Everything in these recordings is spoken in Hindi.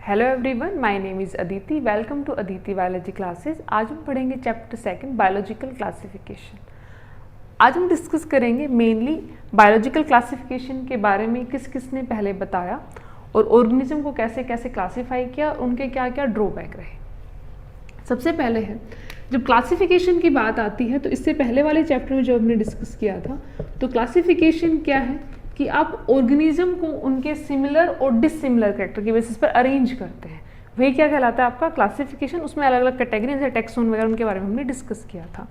Hello everyone, my name is Aditi. Welcome to Aditi biology classes. आज हम पढ़ेंगे चैप्टर 2 बायोलॉजिकल क्लासिफिकेशन। आज हम डिस्कस करेंगे मेनली बायोलॉजिकल क्लासिफिकेशन के बारे में, किस किस ने पहले बताया और ऑर्गेनिज्म को कैसे कैसे क्लासीफाई किया, उनके क्या क्या ड्रॉबैक रहे। सबसे पहले है, जब क्लासिफिकेशन की बात आती है तो इससे पहले वाले चैप्टर में जो हमने डिस्कस किया था, तो क्लासिफिकेशन क्या है कि आप ऑर्गेनिज्म को उनके सिमिलर और डिसिमिलर कैरेक्टर की बेसिस पर अरेंज करते हैं, वही क्या कहलाता है आपका क्लासिफिकेशन। उसमें अलग अलग कैटेगरी जैसे टैक्सोन वगैरह उनके बारे में हमने डिस्कस किया था।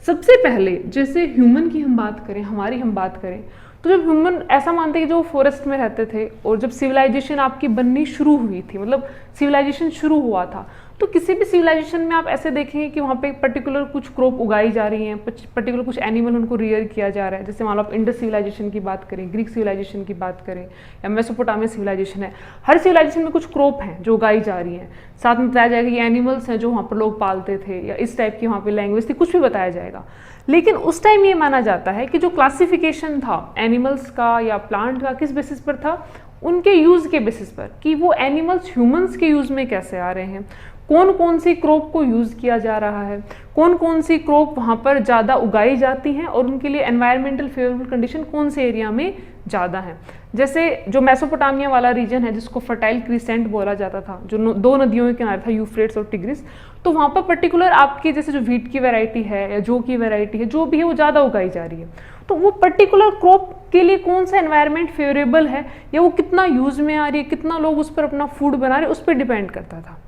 सबसे पहले जैसे ह्यूमन की हम बात करें, हमारी हम बात करें, तो जब ह्यूमन ऐसा मानते हैं कि जो फॉरेस्ट में रहते थे और जब सिविलाइजेशन आपकी बननी शुरू हुई थी, मतलब सिविलाइजेशन शुरू हुआ था, तो किसी भी सिविलाइजेशन में आप ऐसे देखेंगे कि वहाँ पे पर्टिकुलर कुछ क्रॉप उगाई जा रही हैं, पर्टिकुलर कुछ एनिमल उनको रियर किया जा रहा है। जैसे मान लो आप इंडस सिविलाइजेशन की बात करें, ग्रीक सिविलाइजेशन की बात करें या मेसोपोटामिया सिविलाइजेशन है, हर सिविलाइजेशन में कुछ क्रॉप हैं जो उगाई जा रही हैं। साथ में बताया जाएगा ये एनिमल्स हैं जो वहाँ पर लोग पालते थे, या इस टाइप की वहाँ पर लैंग्वेज थी, कुछ भी बताया जाएगा। लेकिन उस टाइम ये माना जाता है कि जो क्लासिफिकेशन था एनिमल्स का या प्लांट का, किस बेसिस पर था, उनके यूज के बेसिस पर, कि वो एनिमल्स ह्यूमंस के यूज में कैसे आ रहे हैं, कौन कौन सी क्रॉप को यूज किया जा रहा है, कौन कौन सी क्रॉप वहाँ पर ज़्यादा उगाई जाती हैं और उनके लिए एनवायरमेंटल फेवरेबल कंडीशन कौन से एरिया में ज़्यादा है। जैसे जो मेसोपोटामिया वाला रीजन है जिसको फर्टाइल क्रिसेंट बोला जाता था, जो दो नदियों के किनारे था, यूफ्रेट्स और टिग्रिस, तो वहाँ पर पर्टिकुलर आपकी जैसे जो व्हीट की वैरायटी है या जो की वैरायटी है, जो भी है वो ज़्यादा उगाई जा रही है। तो वो पर्टिकुलर क्रॉप के लिए कौन सा एनवायरनमेंट फेवरेबल है या वो कितना यूज में आ रही है, कितना लोग उस पर अपना फूड बना रहे हैं, उस पर डिपेंड करता था।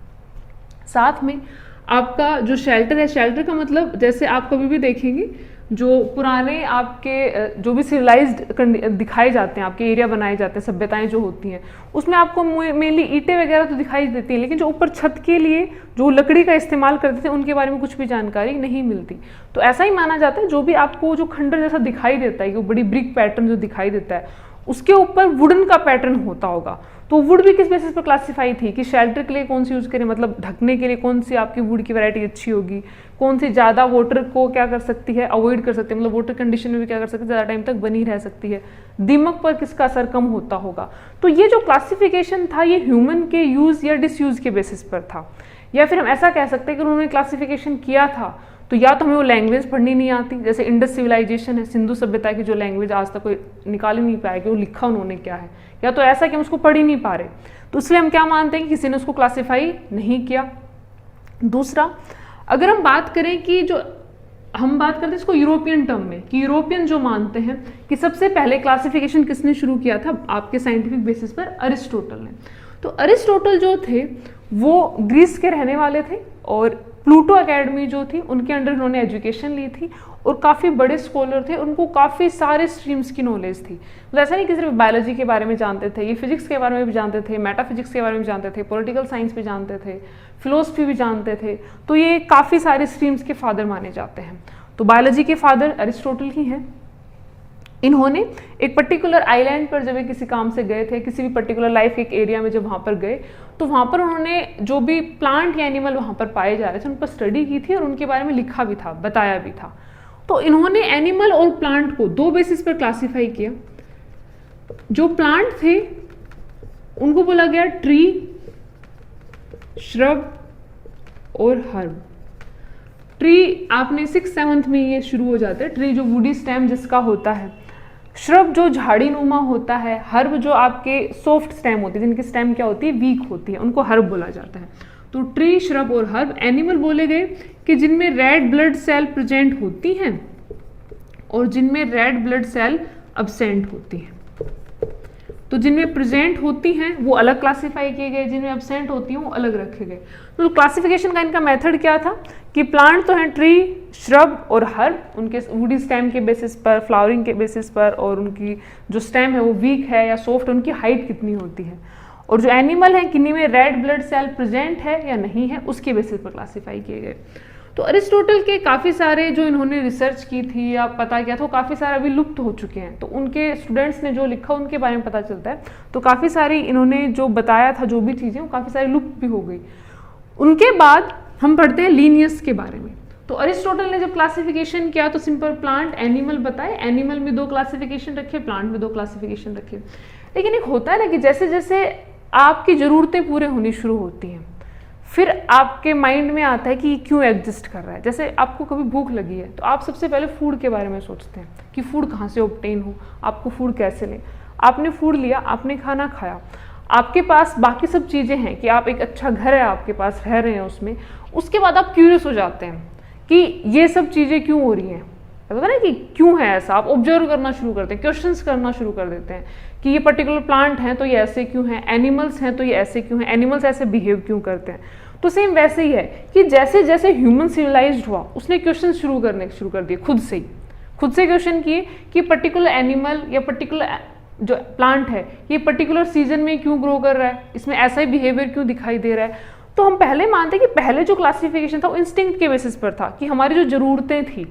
साथ में आपका जो शेल्टर है, शेल्टर का मतलब जैसे आप कभी भी देखेंगे जो पुराने आपके जो भी सिविलाइज्ड दिखाए जाते हैं, आपके एरिया बनाए जाते हैं, सभ्यताएं जो होती हैं, उसमें आपको मेनली ईंटें वगैरह तो दिखाई देती हैं, लेकिन जो ऊपर छत के लिए जो लकड़ी का इस्तेमाल करते थे उनके बारे में कुछ भी जानकारी नहीं मिलती। तो ऐसा ही माना जाता है जो भी आपको जो खंडर जैसा दिखाई देता है, कि बड़ी ब्रिक पैटर्न जो दिखाई देता है, उसके ऊपर वुडन का पैटर्न होता होगा। तो वुड भी किस बेसिस पर क्लासिफाई थी कि शेल्टर के लिए कौन सी यूज करें, मतलब ढकने के लिए कौन सी आपकी वुड की वैरायटी अच्छी होगी, कौन सी ज़्यादा वाटर को क्या कर सकती है, अवॉइड कर सकती है, मतलब वाटर कंडीशन में भी क्या कर सकती है, ज़्यादा टाइम तक बनी रह सकती है, दीमक पर किसका असर कम होता होगा। तो ये जो क्लासिफिकेशन था ये ह्यूमन के यूज या डिसयूज के बेसिस पर था। या फिर हम ऐसा कह सकते हैं कि उन्होंने क्लासिफिकेशन किया था तो या तो हमें वो लैंग्वेज पढ़नी नहीं आती, जैसे इंडस सिविलाइजेशन है, सिंधु सभ्यता की जो लैंग्वेज आज तक कोई निकाल ही नहीं पाया कि वो लिखा उन्होंने क्या है, या तो ऐसा कि हम उसको पढ़ ही नहीं पा रहे, तो इसलिए हम क्या मानते हैं कि किसी ने उसको क्लासिफाई नहीं किया। दूसरा, अगर हम बात करें कि जो हम बात करते हैं इसको यूरोपियन टर्म में, कि यूरोपियन जो मानते हैं कि सबसे पहले क्लासिफिकेशन किसने शुरू किया था आपके साइंटिफिक बेसिस पर, अरिस्टोटल ने। तो अरिस्टोटल जो थे वो ग्रीस के रहने वाले थे और प्लूटो एकेडमी जो थी उनके अंडर उन्होंने एजुकेशन ली थी और काफ़ी बड़े स्कॉलर थे, उनको काफ़ी सारे स्ट्रीम्स की नॉलेज थी। मतलब ऐसा नहीं कि सिर्फ बायोलॉजी के बारे में जानते थे, ये फिजिक्स के बारे में भी जानते थे, मेटाफिजिक्स के बारे में जानते थे, पॉलिटिकल साइंस भी जानते थे, फिलोसफी भी जानते थे। तो ये काफ़ी सारे स्ट्रीम्स के फादर माने जाते हैं। तो बायोलॉजी के फादर अरिस्टोटल ही हैं। इन्होंने एक पर्टिकुलर आइलैंड पर जब किसी काम से गए थे, किसी भी पर्टिकुलर लाइफ के एक एरिया में जब वहाँ पर गए, तो वहाँ पर उन्होंने जो भी प्लांट या एनिमल वहाँ पर पाए जा रहे थे उन पर स्टडी की थी और उनके बारे में लिखा भी था, बताया भी था। तो इन्होंने एनिमल और प्लांट को दो बेसिस पर क्लासीफाई किया। जो प्लांट थे उनको बोला गया ट्री, श्रब और हर्ब। ट्री आपने 6th-7th में ये शुरू हो जाता है, ट्री जो वुडी स्टेम जिसका होता है, श्रब जो झाड़ी नुमा होता है, हर्ब जो आपके सॉफ्ट स्टेम होती है, जिनकी स्टेम क्या होती है, वीक होती है, उनको हर्ब बोला जाता है। तो ट्री, श्रब और हर्ब। एनिमल बोले गए कि जिनमें रेड ब्लड सेल प्रेजेंट होती हैं और जिनमें रेड ब्लड सेल अब्सेंट होती हैं। तो जिनमें प्रेजेंट होती हैं वो अलग क्लासीफाई किए गए, जिनमें अब्सेंट होती हैं वो अलग रखे गए। तो क्लासिफिकेशन का इनका मेथड क्या था कि प्लांट तो हैं ट्री, श्रब और हर्ब, उनके वुडी स्टेम के बेसिस पर, फ्लावरिंग के बेसिस पर, और उनकी जो स्टेम है वो वीक है या सॉफ्ट, उनकी हाइट कितनी होती है। और जो एनिमल है किन्हीं में रेड ब्लड सेल प्रेजेंट है या नहीं है, उसके बेसिस पर क्लासीफाई किए गए। तो अरिस्टोटल के काफ़ी सारे जो इन्होंने रिसर्च की थी या पता किया था, वो काफ़ी सारे अभी लुप्त हो चुके हैं। तो उनके स्टूडेंट्स ने जो लिखा उनके बारे में पता चलता है। तो काफ़ी सारी इन्होंने जो बताया था, जो भी चीज़ें, वो काफ़ी सारी लुप्त भी हो गई। उनके बाद हम पढ़ते हैं लीनियस के बारे में। तो अरिस्टोटल ने जब क्लासिफिकेशन किया तो सिंपल प्लांट, एनिमल बताए, एनिमल में 2 क्लासिफिकेशन रखे, प्लांट में 2 क्लासिफिकेशन रखे। लेकिन एक होता है ना कि जैसे जैसे आपकी ज़रूरतें पूरे होनी शुरू होती हैं। फिर आपके माइंड में आता है कि ये क्यों एग्जिस्ट कर रहा है। जैसे आपको कभी भूख लगी है तो आप सबसे पहले फूड के बारे में सोचते हैं कि फूड कहाँ से ऑब्टेन हो, आपको फूड कैसे लें। आपने फूड लिया, आपने खाना खाया, आपके पास बाकी सब चीज़ें हैं कि आप एक अच्छा घर है आपके पास, रह रहे हैं उसमें। उसके बाद आप क्यूरियस हो जाते हैं कि ये सब चीज़ें क्यों हो रही हैं, पता ना कि क्यों है ऐसा। आप ऑब्जर्व करना शुरू करते हैं, क्वेश्चंस करना शुरू कर देते हैं कि ये पर्टिकुलर प्लांट हैं तो ये ऐसे क्यों हैं, एनिमल्स हैं तो ये ऐसे क्यों हैं, एनिमल्स ऐसे बिहेव क्यों करते हैं। तो सेम वैसे ही है कि जैसे जैसे ह्यूमन सिविलाइज्ड हुआ उसने क्वेश्चन शुरू कर दिए खुद से क्वेश्चन किए कि पर्टिकुलर एनिमल या पर्टिकुलर जो प्लांट है ये पर्टिकुलर सीजन में क्यों ग्रो कर रहा है, इसमें ऐसा ही बिहेवियर क्यों दिखाई दे रहा है। तो हम पहले मानते कि पहले जो क्लासिफिकेशन था वो इंस्टिंक्ट के बेसिस पर था कि हमारी जो ज़रूरतें थी।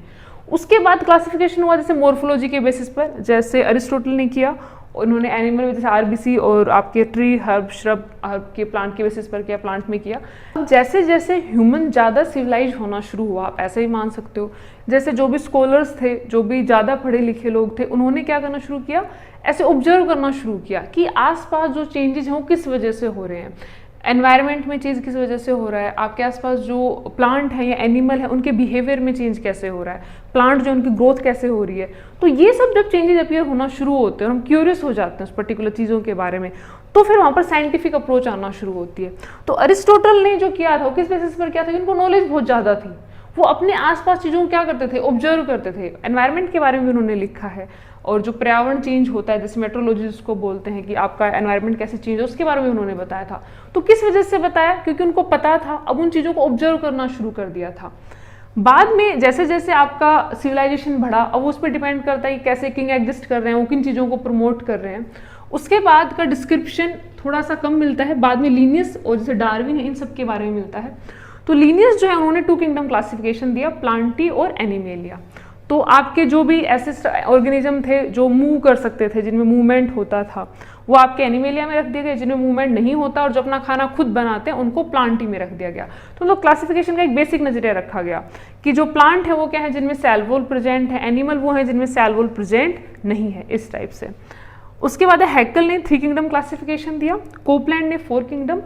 उसके बाद क्लासिफिकेशन हुआ जैसे मॉर्फोलॉजी के बेसिस पर, जैसे अरिस्टोटल ने किया। उन्होंने एनिमल में जैसे आरबीसी और आपके ट्री, हर्ब, श्रब, हर्ब के प्लांट के बेसिस पर किया, प्लांट में किया। जैसे जैसे ह्यूमन ज़्यादा सिविलाइज होना शुरू हुआ, आप ऐसे ही मान सकते हो, जैसे जो भी स्कॉलर्स थे, जो भी ज़्यादा पढ़े लिखे लोग थे, उन्होंने क्या करना शुरू किया, ऐसे ऑब्जर्व करना शुरू किया कि आसपास जो चेंजेस हैं वो किस वजह से हो रहे हैं, एनवायरनमेंट में चेंज किस वजह से हो रहा है, आपके आसपास जो प्लांट है या एनिमल है उनके बिहेवियर में चेंज कैसे हो रहा है, प्लांट जो उनकी ग्रोथ कैसे हो रही है। तो ये सब जब चेंजेस अपीयर होना शुरू होते हैं और हम क्यूरियस हो जाते हैं उस पर्टिकुलर चीज़ों के बारे में, तो फिर वहाँ पर साइंटिफिक अप्रोच आना शुरू होती है। तो अरिस्टोटल ने जो किया था वो किस बेसिस पर किया था कि उनको नॉलेज बहुत ज़्यादा थी, वो अपने आसपास चीज़ों को क्या करते थे, ऑब्जर्व करते थे। एनवायरनमेंट के बारे में भी उन्होंने लिखा है, और जो पर्यावरण चेंज होता है जैसे मेट्रोलॉजी जिसको बोलते हैं कि आपका एनवायरनमेंट कैसे चेंज है, उसके बारे में उन्होंने बताया था। तो किस वजह से बताया, क्योंकि उनको पता था, अब उन चीज़ों को ऑब्जर्व करना शुरू कर दिया था। बाद में जैसे जैसे आपका सिविलाइजेशन बढ़ा, अब उस पर डिपेंड करता है कि कैसे किंग एग्जिस्ट कर रहे हैं, वो किन चीज़ों को प्रमोट कर रहे हैं। उसके बाद का डिस्क्रिप्शन थोड़ा सा कम मिलता है, बाद में लीनियस और जैसे डार्विन है इन सब के बारे में मिलता है। तो लीनियस जो है उन्होंने 2 किंगडम क्लासिफिकेशन दिया, प्लांटी और एनिमेलिया। तो आपके जो भी ऐसे ऑर्गेनिज्म थे जो मूव कर सकते थे, जिनमें मूवमेंट होता था, वो आपके एनिमेलिया में रख दिए गए, जिनमें मूवमेंट नहीं होता और जो अपना खाना खुद बनाते हैं उनको प्लांटी में रख दिया गया। तो मतलब क्लासिफिकेशन का एक बेसिक नजरिया रखा गया कि जो प्लांट है वो क्या है, जिनमें सेल वॉल प्रेजेंट है, एनिमल वो है जिनमें सेल वॉल प्रेजेंट नहीं है, इस टाइप से। उसके बाद हैकेल ने 3 किंगडम क्लासिफिकेशन दिया, कोपलैंड ने 4 किंगडम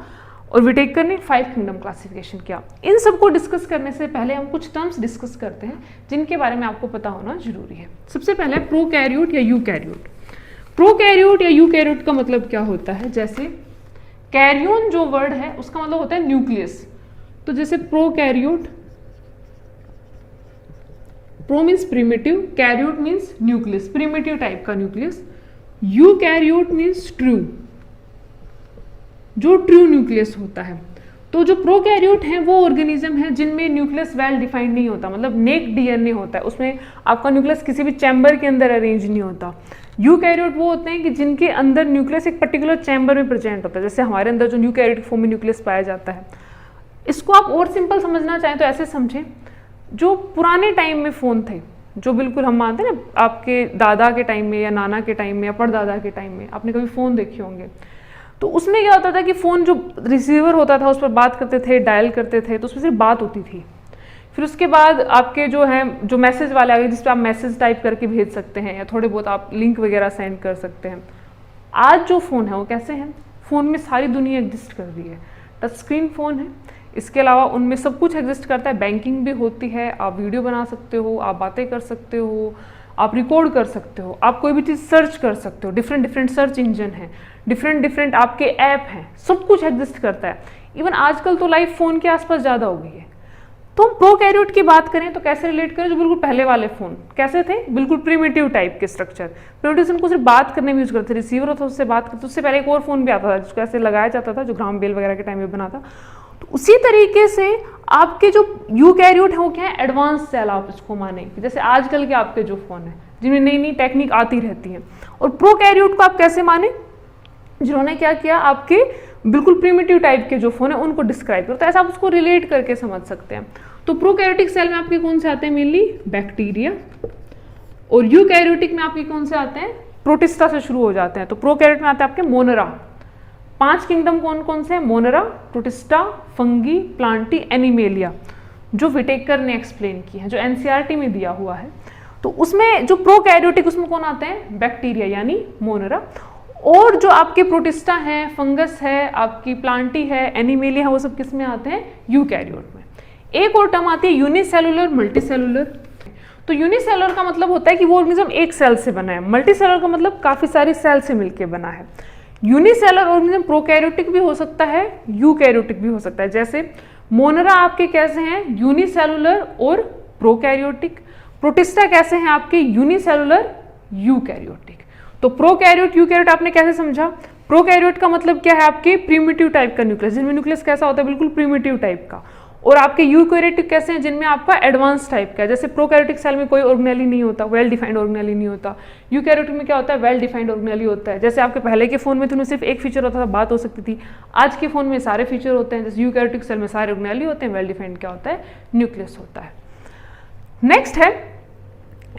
और विटेकर ने 5 किंगडम क्लासिफिकेशन किया। इन सबको डिस्कस करने से पहले हम कुछ टर्म्स डिस्कस करते हैं जिनके बारे में आपको पता होना जरूरी है। सबसे पहले प्रोकैरियोट या यूकैरियोट। प्रोकैरियोट या यूकैरियोट का मतलब क्या होता है, जैसे कैरियोन जो वर्ड है उसका मतलब होता है न्यूक्लियस। तो जैसे prokaryote, pro means primitive, karyote means nucleus, primitive type का न्यूक्लियस। यूकैरियोट मीन्स ट्रू, जो ट्रू न्यूक्लियस होता है। तो जो प्रोकैरियोट हैं वो ऑर्गेनिज्म है जिनमें न्यूक्लियस वेल डिफाइंड नहीं होता, मतलब नेक डीएनए होता है, उसमें आपका न्यूक्लियस किसी भी चैम्बर के अंदर अरेंज नहीं होता। यूकैरियोट वो होते हैं कि जिनके अंदर न्यूक्लियस एक पर्टिकुलर चैम्बर में प्रेजेंट होता है, जैसे हमारे अंदर जो यूकैरियोटिक फॉर्म में न्यूक्लियस पाया जाता है। इसको आप और सिंपल समझना चाहें तो ऐसे समझें, जो पुराने टाइम में फ़ोन थे, जो बिल्कुल हम मानते हैं ना, आपके दादा के टाइम में या नाना के टाइम में या परदादा के टाइम में आपने कभी फ़ोन देखे होंगे, तो उसमें क्या होता था कि फ़ोन जो रिसीवर होता था उस पर बात करते थे, डायल करते थे, तो उसमें सिर्फ बात होती थी। फिर उसके बाद आपके जो हैं जो मैसेज वाले आ गए, जिस पर आप मैसेज टाइप करके भेज सकते हैं या थोड़े बहुत आप लिंक वगैरह सेंड कर सकते हैं। आज जो फ़ोन है वो कैसे हैं, फ़ोन में सारी दुनिया एग्जिस्ट कर रही है, टच स्क्रीन फ़ोन है, इसके अलावा उनमें सब कुछ एग्जिस्ट करता है, बैंकिंग भी होती है, आप वीडियो बना सकते हो, आप बातें कर सकते हो, आप रिकॉर्ड कर सकते हो, आप कोई भी चीज़ सर्च कर सकते हो, डिफरेंट सर्च इंजन है, डिफरेंट आपके ऐप हैं, सब कुछ एग्जिस्ट करता है। इवन आजकल तो लाइफ फ़ोन के आसपास ज़्यादा हो गई है। तो हम प्रोकैरियोट की बात करें तो कैसे रिलेट करें, जो बिल्कुल पहले वाले फ़ोन कैसे थे, बिल्कुल प्रिमिटिव टाइप के स्ट्रक्चर। प्रिमिटिव उनको सिर्फ बात करने में यूज़ करते थे, रिसीवर होता उससे बात करते, उससे पहले एक और फ़ोन भी आता था जिसको ऐसे लगाया जाता था, जो ग्राम बेल वगैरह के टाइम में बना था। तो उसी तरीके से आपके जो यूकैरियोट है वो क्या है, एडवांस सेल आप इसको माने, जैसे आजकल के आपके जो फ़ोन है जिनमें नई नई टेक्निक आती रहती है। और प्रोकैरियोट को आप कैसे माने, जिन्होंने क्या किया, आपके बिल्कुल प्रिमिटिव टाइप के जो फ़ोन है उनको डिस्क्राइब करते हैं, ऐसा आप उसको रिलेट करके समझ सकते हैं। तो प्रोकैरियोटिक सेल में आपके कौन से आते हैं, मेनली बैक्टीरिया, और यूकैरियोटिक में आपके कौन से आते हैं, प्रोटिस्टा से शुरू हो जाते हैं। तो प्रोकैरियोट में आते हैं आपके मोनेरा। 5 किंगडम कौन कौन से हैं, Monera, protista, fungi, Plantae, animalia, जो विटेकर ने एक्सप्लेन की है, जो एनसीईआरटी में दिया हुआ है। तो उसमें जो प्रोकैरियोटिक उसमें कौन आते हैं, बैक्टीरिया यानी मोनेरा। और जो आपके प्रोटिस्टा हैं, फंगस है, आपकी प्लांटी है, एनिमेलिया है, वो सब किस में आते हैं? यूकैरियोट में। एक और टर्म आती है यूनिसेलुलर, मल्टीसेलुलर। तो यूनिसेलुलर का मतलब होता है कि वो ऑर्गेनिज्म एक सेल से बना है, मल्टीसेलुलर का मतलब काफी सारी सेल से मिलकर बना है। यूनिसेलुलर ऑर्गेनिज्म प्रोकैरियोटिक भी हो सकता है, यूकैरियोटिक भी हो सकता है। जैसे मोनरा आपके कैसे हैं? यूनिसेलुलर और प्रोकैरियोटिक। प्रोटिस्टा कैसे हैं आपके? Unicellular, eukaryotic. तो प्रोकैरियोट, यूकैरियोट आपने कैसे समझा? प्रोकैरियोट का मतलब क्या है? आपके प्रिमिटिव टाइप का न्यूक्लियस, जिनमें न्यूक्लियस कैसा होता है? बिल्कुल प्रिमिटिव टाइप का। और आपके यूकैरियोटिक कैसे हैं? जिनमें आपका एडवांस टाइप का है। जैसे प्रोकैरियोटिक सेल में कोई ऑर्गेनेली नहीं होता, वेल डिफाइंड ऑर्गेनेली नहीं होता। यूकैरियोटिक में क्या होता है? वेल डिफाइंड ऑर्गेनेली होता है। जैसे आपके पहले के फोन में तो सिर्फ एक फीचर होता था, बात हो सकती थी। आज के फोन में सारे फीचर होते हैं। जैसे यूकैरियोटिक सेल में सारे ऑर्गेनेली होते हैं, वेल डिफाइंड क्या होता है? न्यूक्लियस होता है। नेक्स्ट है,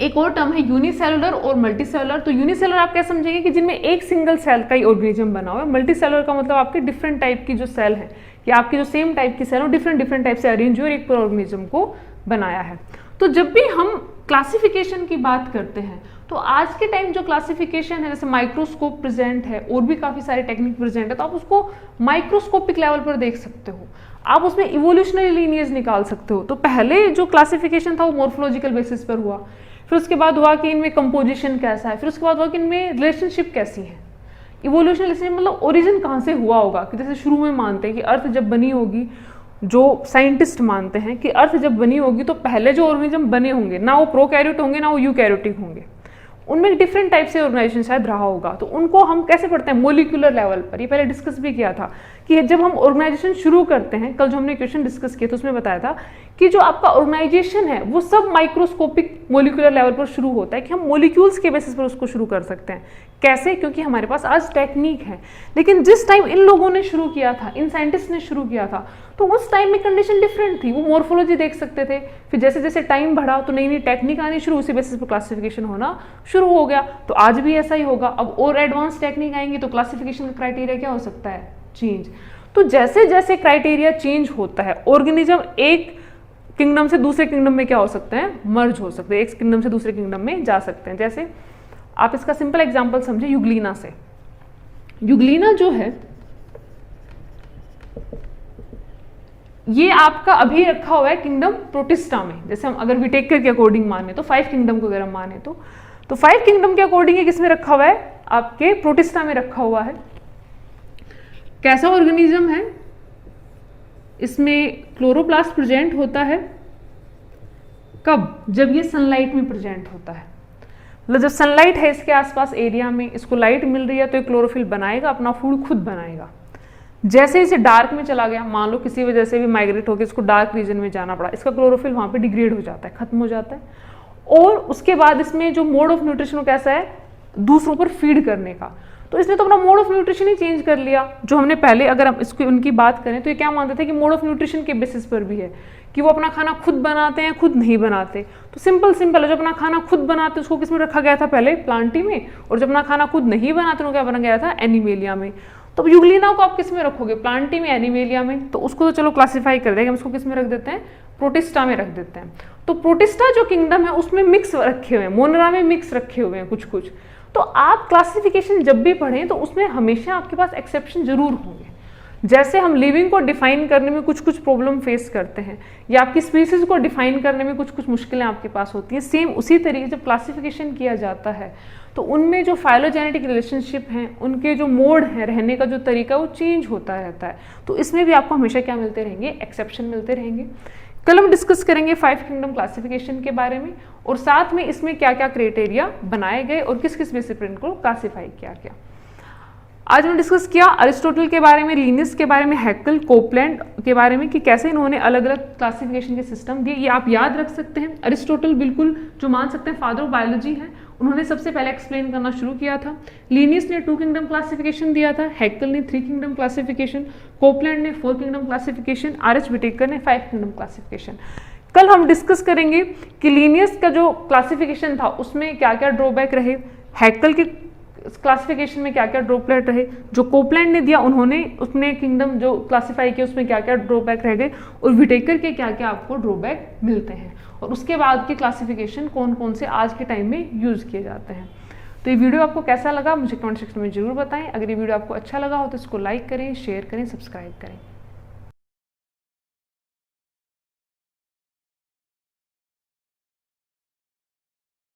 एक और टर्म है यूनिसेलुलर और मल्टीसेलुलर। तो यूनिसेलुलर आप क्या समझेंगे कि जिनमें एक सिंगल सेल का ही ऑर्गेनिज्म बना हुआ है। मल्टीसेलुलर का मतलब आपके डिफरेंट टाइप की जो सेल है, या आपकी जो सेम टाइप की सेल हो, डिफरेंट टाइप से अरेंज हो और एक पूरा ऑर्गेनिज्म को बनाया है। तो जब भी हम क्लासिफिकेशन की बात करते हैं तो आज के टाइम जो क्लासिफिकेशन है, जैसे माइक्रोस्कोप प्रेजेंट है और भी काफी सारे टेक्निक प्रेजेंट है, तो आप उसको माइक्रोस्कोपिक लेवल पर देख सकते हो। आप उसमें इवोल्यूशनरी लीनिएज निकाल सकते हो। तो पहले जो क्लासिफिकेशन था वो मॉर्फोलॉजिकल बेसिस पर हुआ, फिर उसके बाद हुआ कि इनमें कंपोजिशन कैसा है, फिर उसके बाद हुआ कि इनमें रिलेशनशिप कैसी है। इवोल्यूशनल मतलब ओरिजिन कहाँ से हुआ होगा, कि जैसे शुरू में मानते हैं कि अर्थ जब बनी होगी, जो साइंटिस्ट मानते हैं कि अर्थ जब बनी होगी तो पहले जो ऑर्गेनिज्म बने होंगे ना वो प्रोकैरियोट होंगे ना वो यूकैरियोटिक होंगे, उनमें डिफरेंट टाइप से ऑर्गेनाइजेशन शायद रहा होगा। तो उनको हम कैसे पढ़ते हैं? मोलिकुलर लेवल पर। ये पहले डिस्कस भी किया था कि जब हम ऑर्गेनाइजेशन शुरू करते हैं, कल जो हमने क्वेश्चन डिस्कस किया तो उसमें बताया था कि जो आपका ऑर्गेनाइजेशन है वो सब माइक्रोस्कोपिक मोलिकुलर लेवल पर शुरू होता है, कि हम मोलिक्यूल्स के बेसिस पर उसको शुरू कर सकते हैं। कैसे? क्योंकि हमारे पास आज टेक्निक है। लेकिन जिस टाइम इन लोगों ने शुरू किया था, इन साइंटिस्ट ने शुरू किया था, तो उस टाइम में कंडीशन डिफरेंट थी। वो मॉर्फोलॉजी देख सकते थे, फिर जैसे जैसे टाइम बढ़ा तो नई नई टेक्निक आनी शुरू, उसी बेसिस पर क्लासिफिकेशन होना शुरू हो गया। तो आज भी ऐसा ही होगा। अब और एडवांस टेक्निक आएंगी तो क्लासिफिकेशन का क्राइटेरिया क्या हो सकता है? चेंज। तो जैसे जैसे क्राइटेरिया चेंज होता है, ऑर्गेनिज्म एक किंगडम से दूसरे किंगडम में क्या हो सकते हैं? मर्ज हो सकते हैं, एक किंगडम से दूसरे किंगडम में जा सकते हैं। जैसे आप इसका सिंपल एग्जांपल समझे यूग्लिना से। यूग्लिना जो है ये आपका अभी रखा हुआ है किंगडम प्रोटिस्टा में। जैसे हम अगर विटेकर के अकॉर्डिंग माने तो 5 किंगडम को अगर हम माने तो 5 किंगडम के अकॉर्डिंग किसमें रखा हुआ है? आपके प्रोटिस्टा में रखा हुआ है। कैसा ऑर्गेनिज्म है? इसमें क्लोरोप्लास्ट प्रेजेंट होता है। कब? जब ये सनलाइट में प्रेजेंट होता है। मतलब जब सनलाइट है इसके आसपास एरिया में, इसको लाइट मिल रही है तो ये क्लोरोफिल बनाएगा, अपना फूड खुद बनाएगा। जैसे इसे डार्क में चला गया, मान लो किसी वजह से भी माइग्रेट होकर इसको डार्क रीजन में जाना पड़ा, इसका क्लोरोफिल वहां पे डिग्रेड हो जाता है, खत्म हो जाता है। और उसके बाद इसमें जो मोड ऑफ न्यूट्रिशन कैसा है? दूसरों पर फीड करने का। तो इसने तो अपना mode of nutrition he change कर लिया। जो हमने पहले अगर हम इसको उनकी बात करें तो ये क्या मानते थे कि मोड ऑफ न्यूट्रिशन के बेसिस पर भी है कि वो अपना खाना खुद बनाते हैं, खुद नहीं बनाते। तो सिंपल है, जो अपना खाना खुद बनाते उसको किस में रखा गया था? पहले प्लांटी में। और जब अपना खाना खुद नहीं बनाते उनको क्या बना गया था? एनिमेलिया में। तो यूग्लिना को आप किस में रखोगे? प्लांटी में, एनिमेलिया में। तो उसको तो चलो क्लासिफाई कर देंगे, हम उसको किस में रख देते हैं? प्रोटिस्टा में रख देते हैं। तो प्रोटिस्टा जो किंगडम है उसमें मिक्स रखे हुए हैं, मोनरा में मिक्स रखे हुए हैं कुछ कुछ। तो आप क्लासिफिकेशन जब भी पढ़ें तो उसमें हमेशा आपके पास एक्सेप्शन जरूर होंगे। जैसे हम लिविंग को डिफाइन करने में कुछ कुछ प्रॉब्लम फेस करते हैं, या आपकी स्पीसीज को डिफाइन करने में कुछ कुछ मुश्किलें आपके पास होती हैं, सेम उसी तरीके जब क्लासिफिकेशन किया जाता है तो उनमें जो फाइलोजेनेटिक रिलेशनशिप हैं, उनके जो मोड हैं, रहने का जो तरीका वो चेंज होता रहता है। तो इसमें भी आपको हमेशा क्या मिलते रहेंगे? एक्सेप्शन मिलते रहेंगे। कल हम डिस्कस करेंगे 5 किंगडम क्लासिफिकेशन के बारे में, और साथ में इसमें क्या क्या क्राइटेरिया बनाए गए और किस किस बेसिस पर इनको क्लासिफाई किया गया। आज हमने डिस्कस किया अरिस्टोटल के बारे में, लिनियस के बारे में, हैकेल, कोपलैंड के बारे में कि कैसे इन्होंने अलग अलग क्लासिफिकेशन के सिस्टम दिए। ये आप याद रख सकते हैं। अरिस्टोटल बिल्कुल जो मान सकते हैं फादर ऑफ बायोलॉजी है, उन्होंने सबसे पहले एक्सप्लेन करना शुरू किया था। लिनियस ने 2 किंगडम क्लासिफिकेशन दिया था, हैकेल ने 3 किंगडम क्लासिफिकेशन, कोपलैंड ने 4 किंगडम क्लासिफिकेशन, आर.एच. विटेकर ने 5 किंगडम क्लासिफिकेशन। कल हम डिस्कस करेंगे कि लिनियस का जो क्लासिफिकेशन था उसमें क्या क्या ड्रॉबैक रहे, हैकेल के क्लासिफिकेशन में क्या क्या ड्रॉबैक रहे, जो कोपलैंड ने दिया उन्होंने उसने किंगडम जो क्लासिफाई किया उसमें क्या क्या ड्रॉबैक रह गए, और विटेकर के क्या क्या आपको ड्रॉबैक मिलते हैं, और उसके बाद की क्लासिफिकेशन कौन कौन से आज के टाइम में यूज किए जाते हैं। तो ये वीडियो आपको कैसा लगा मुझे कमेंट सेक्शन में जरूर बताएं। अगर ये वीडियो आपको अच्छा लगा हो तो इसको लाइक करें, शेयर करें, सब्सक्राइब करें।